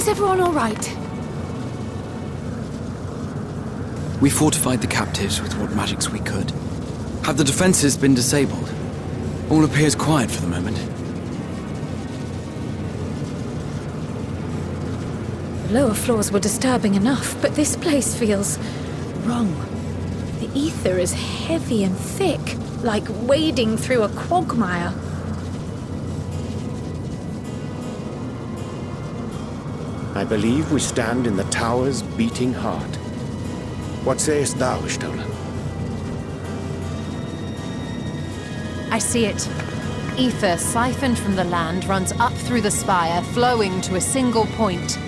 Is everyone all right? We fortified the captives with what magics we could. Have the defenses been disabled? All appears quiet for the moment. The lower floors were disturbing enough, but this place feels wrong. The ether is heavy and thick, like wading through a quagmire. I believe we stand in the tower's beating heart. What sayest thou, Stolen? I see it. Ether siphoned from the land runs up through the spire, flowing to a single point.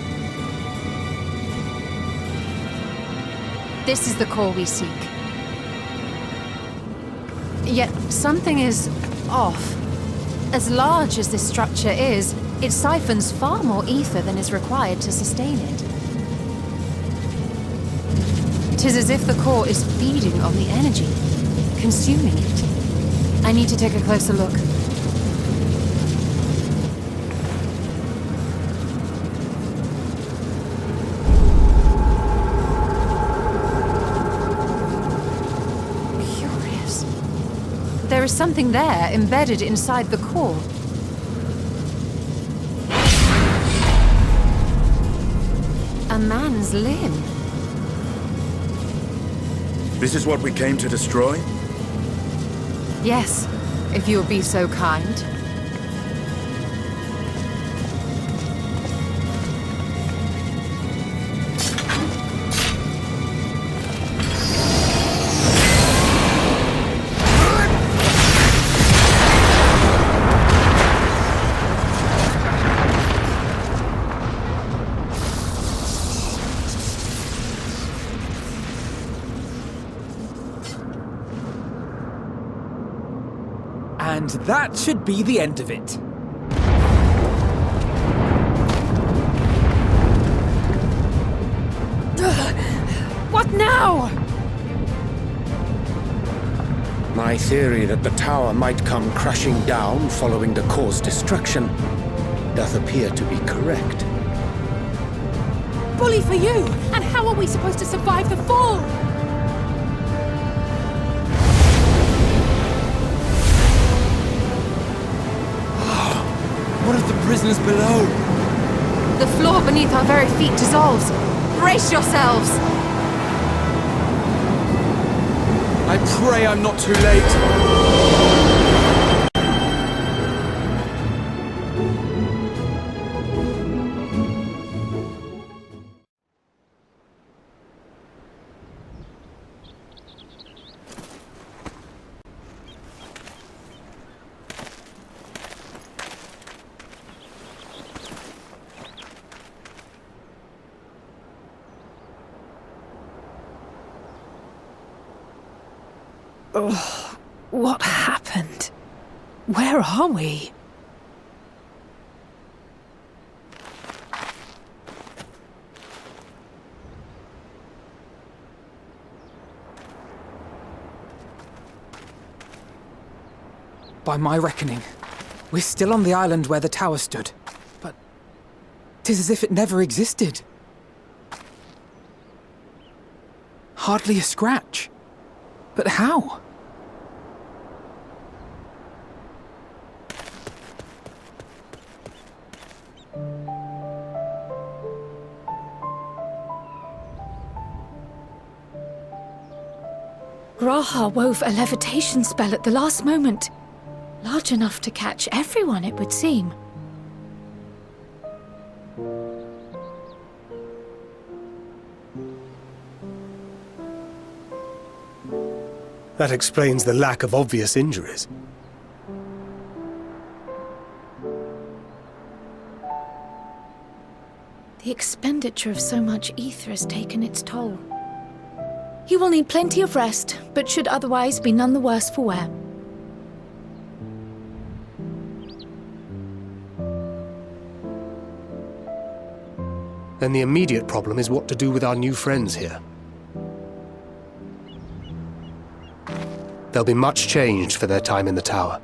This is the core we seek. Yet something is off. As large as this structure is, it siphons far more ether than is required to sustain it. 'Tis as if the core is feeding on the energy, consuming it. I need to take a closer look. Curious. There is something there embedded inside the core. A man's limb. This is what we came to destroy? Yes, if you'll be so kind. And that should be the end of it. What now? My theory that the tower might come crashing down following the core's destruction doth appear to be correct. Bully for you! And how are we supposed to survive the fall? What of the prisoners below? The floor beneath our very feet dissolves. Brace yourselves! I pray I'm not too late. Oh, what happened? Where are we? By my reckoning, we're still on the island where the tower stood. But 'tis as if it never existed. Hardly a scratch. But how? Graha wove a levitation spell at the last moment. Large enough to catch everyone, it would seem. That explains the lack of obvious injuries. The expenditure of so much ether has taken its toll. He will need plenty of rest, but should otherwise be none the worse for wear. Then the immediate problem is what to do with our new friends here. They'll be much changed for their time in the tower.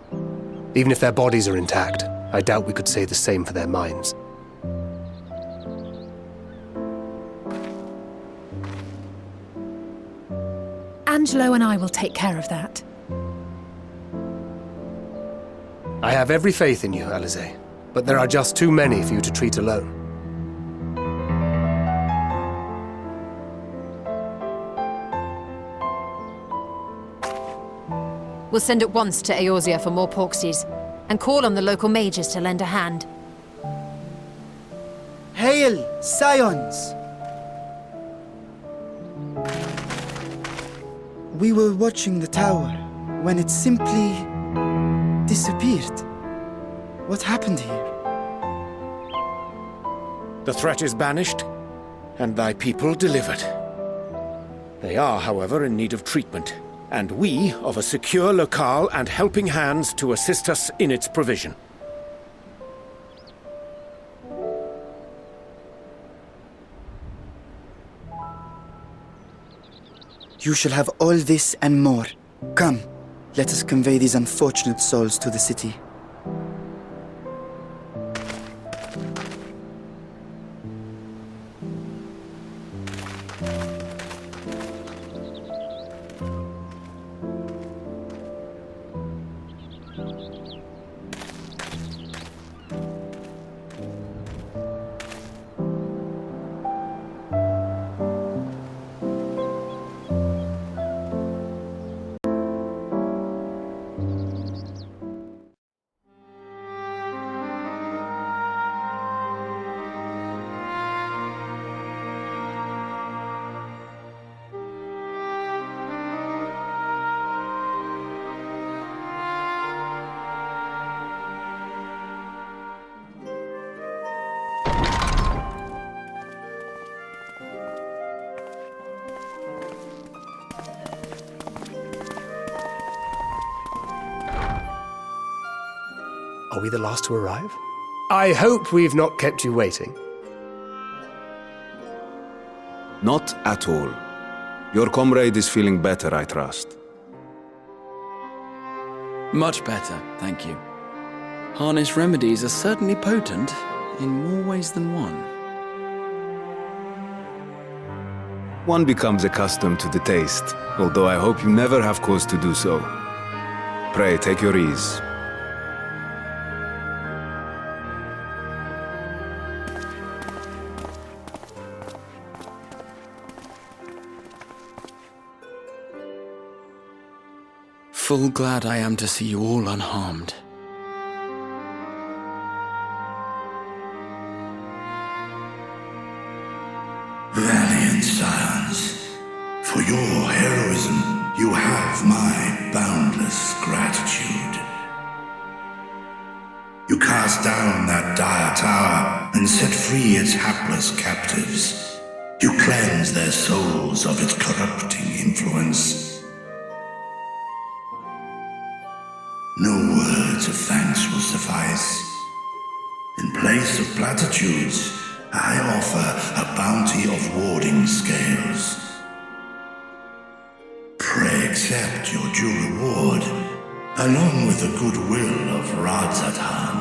Even if their bodies are intact, I doubt we could say the same for their minds. Angelo and I will take care of that. I have every faith in you, Alize, but there are just too many for you to treat alone. We'll send at once to Eorzea for more porksies, and call on the local mages to lend a hand. Hail, Scions! We were watching the tower when it simply disappeared. What happened here? The threat is banished, and thy people delivered. They are, however, in need of treatment, and we of a secure locale and helping hands to assist us in its provision. You shall have all this and more. Come, let us convey these unfortunate souls to the city. Are we the last to arrive? I hope we've not kept you waiting. Not at all. Your comrade is feeling better, I trust. Much better, thank you. Harness remedies are certainly potent, in more ways than one. One becomes accustomed to the taste, although I hope you never have cause to do so. Pray, take your ease. Full glad I am to see you all unharmed. Valiant Scions, for your heroism, you have my boundless gratitude. You cast down that dire tower and set free its hapless captives. You cleanse their souls of its corrupting influence. No words of thanks will suffice. In place of platitudes, I offer a bounty of warding scales. Pray accept your due reward, along with the goodwill of Radzat-Han.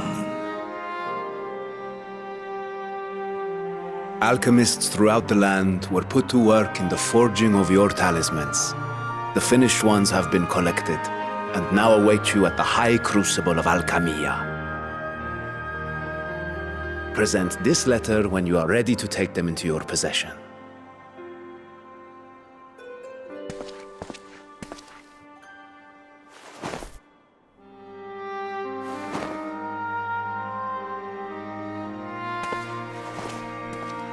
Alchemists throughout the land were put to work in the forging of your talismans. The finished ones have been collected, and now await you at the High Crucible of Alchemia. Present this letter when you are ready to take them into your possession.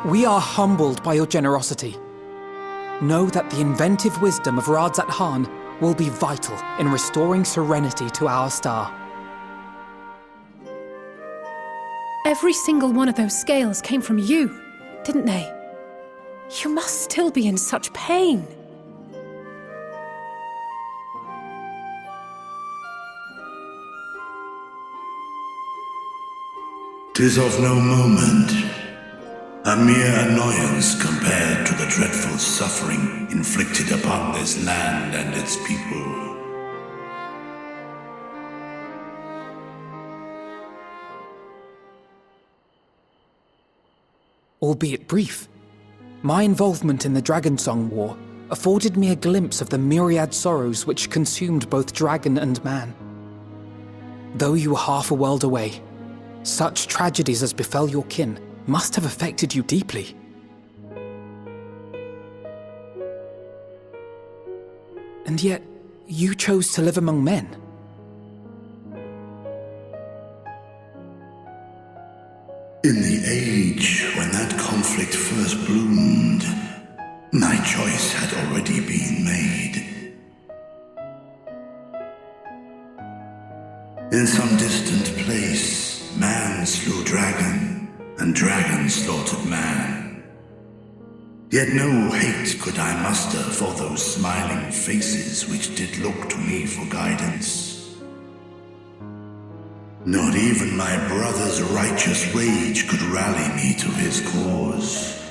We are humbled by your generosity. Know that the inventive wisdom of Radzat-Han will be vital in restoring serenity to our star. Every single one of those scales came from you, didn't they? You must still be in such pain. "'Tis of no moment. A mere annoyance compared to the dreadful suffering inflicted upon this land and its people. Albeit brief, my involvement in the Dragonsong War afforded me a glimpse of the myriad sorrows which consumed both dragon and man. Though you were half a world away, such tragedies as befell your kin must have affected you deeply. And yet, you chose to live among men. In the age when that conflict first bloomed, my choice had already been made. In some distant place, man slew dragon, and dragon slaughtered man. Yet no hate could I muster for those smiling faces which did look to me for guidance. Not even my brother's righteous rage could rally me to his cause.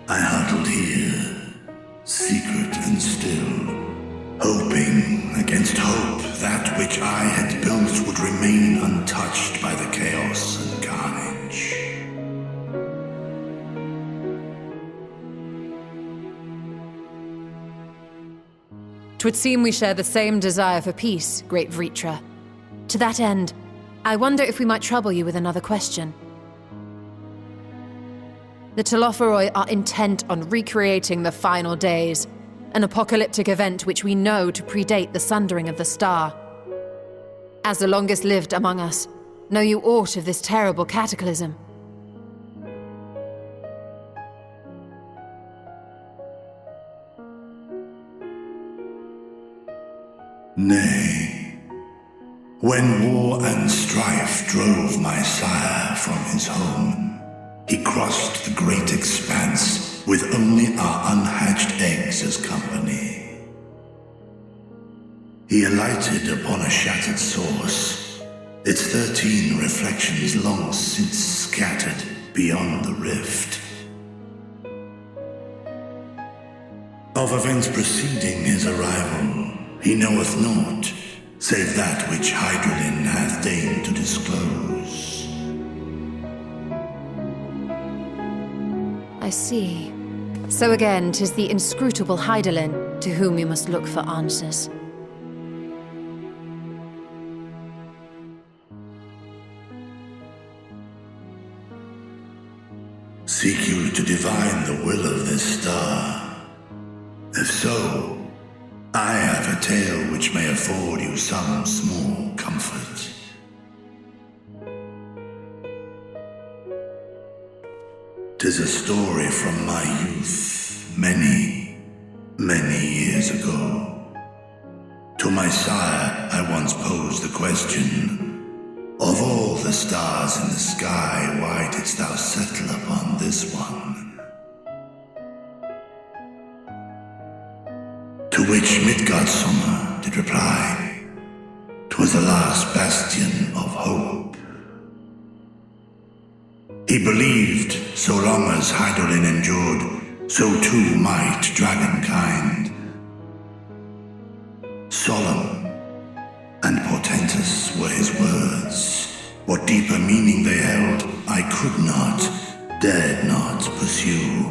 I huddled here, secret and still, hoping against hope that which I had built would remain untouched by the chaos and carnage. 'Twould seem we share the same desire for peace, great Vritra. To that end, I wonder if we might trouble you with another question. The Thalnairian are intent on recreating the final days, an apocalyptic event which we know to predate the sundering of the star. As the longest lived among us, know you aught of this terrible cataclysm? Nay, when war and strife drove my sire from his home, he crossed the great expanse with only our unhatched eggs as company. He alighted upon a shattered source, its 13 reflections long since scattered beyond the rift. Of events preceding his arrival, he knoweth naught, save that which Hydralin hath deigned to disclose. I see. So again, 'tis the inscrutable Hydralin to whom we must look for answers. Seek you to divine the will of this star? If so, I have a tale which may afford you some small comfort. 'Tis a story from my youth, many, many years ago. To my sire, I once posed the question, of all the stars in the sky, why didst thou settle upon this one? To which Midgardsormr did reply, 'twas the last bastion of hope. He believed so long as Hydralin endured, so too might dragonkind. Solemn and portentous were his words. What deeper meaning they held, I could not, dared not pursue.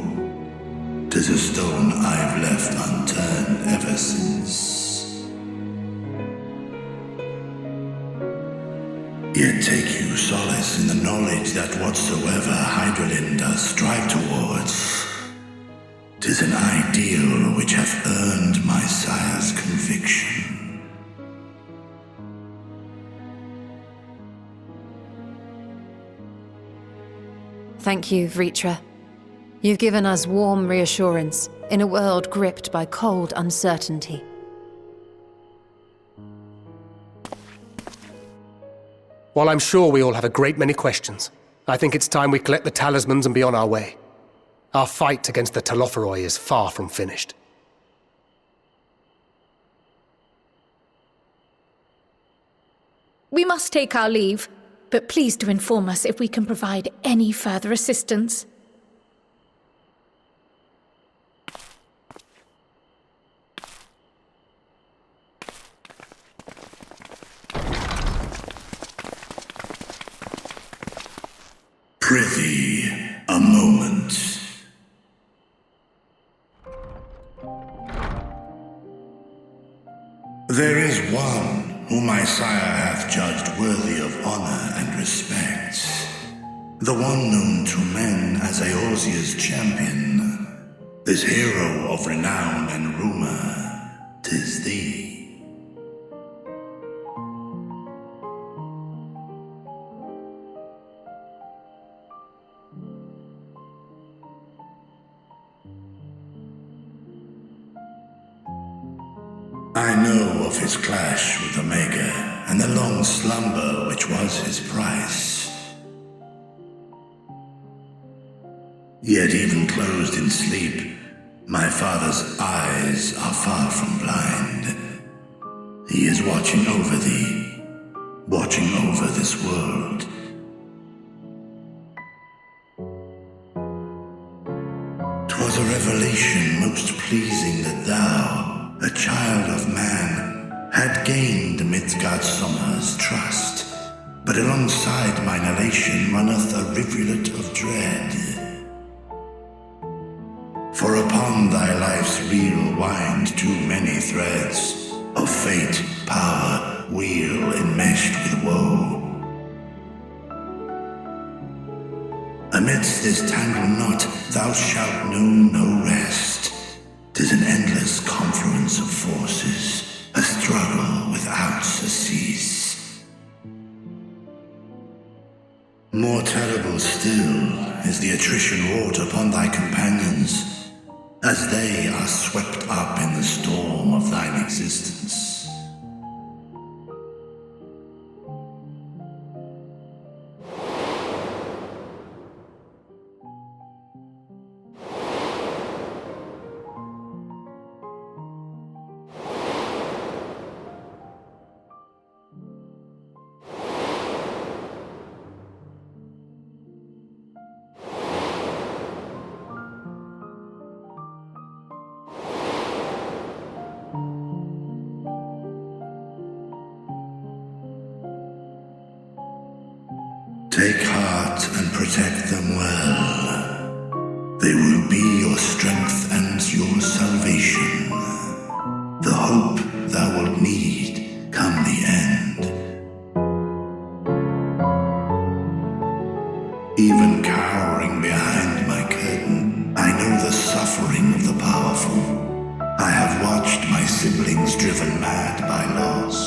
'Tis a stone I've left unturned ever since. Yet take you solace in the knowledge that whatsoever Hydralin does strive towards, 'tis an ideal which hath earned my sire's conviction. Thank you, Vritra. You've given us warm reassurance in a world gripped by cold uncertainty. While I'm sure we all have a great many questions, I think it's time we collect the talismans and be on our way. Our fight against the Thalnairian is far from finished. We must take our leave, but please do inform us if we can provide any further assistance. Prithee, a moment. There is one whom my sire hath judged worthy of honor and respect. The one known to men as Eorzea's champion. This hero of renown and rumor, 'tis thee. I know of his clash with Omega, and the long slumber which was his price. Yet even closed in sleep, my father's eyes are far from blind. He is watching over thee, watching over this world. 'Twas a revelation most pleasing that thou, a child of man, had gained amid Godsummer's trust, but alongside mine elation runneth a rivulet of dread. For upon thy life's reel wind too many threads of fate, power, weal enmeshed with woe. Amidst this tangled knot thou shalt know no rest. 'Tis an endless confluence of forces, a struggle without surcease. More terrible still is the attrition wrought upon thy companions, as they are swept up in the storm of thine existence. Take heart and protect them well. They will be your strength and your salvation. The hope thou wilt need come the end. Even cowering behind my curtain, I know the suffering of the powerful. I have watched my siblings driven mad by loss.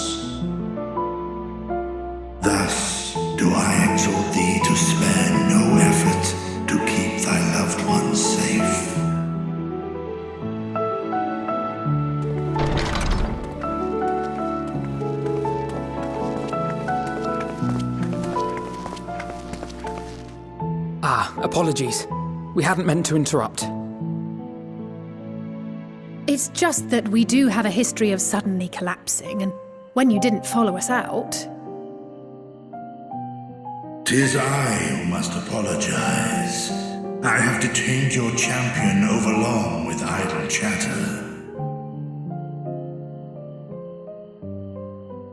Thus do I exhort thee to spare no effort to keep thy loved ones safe. Apologies. We hadn't meant to interrupt. It's just that we do have a history of suddenly collapsing, and when you didn't follow us out... 'Tis I who must apologize. I have detained your champion overlong with idle chatter.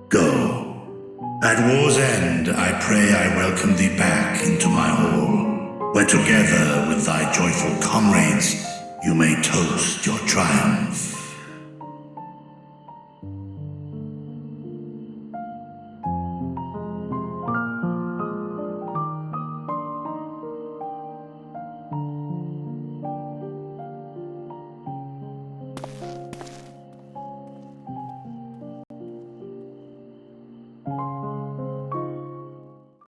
Go. At war's end, I pray I welcome thee back into my hall, where together with thy joyful comrades you may toast your triumph.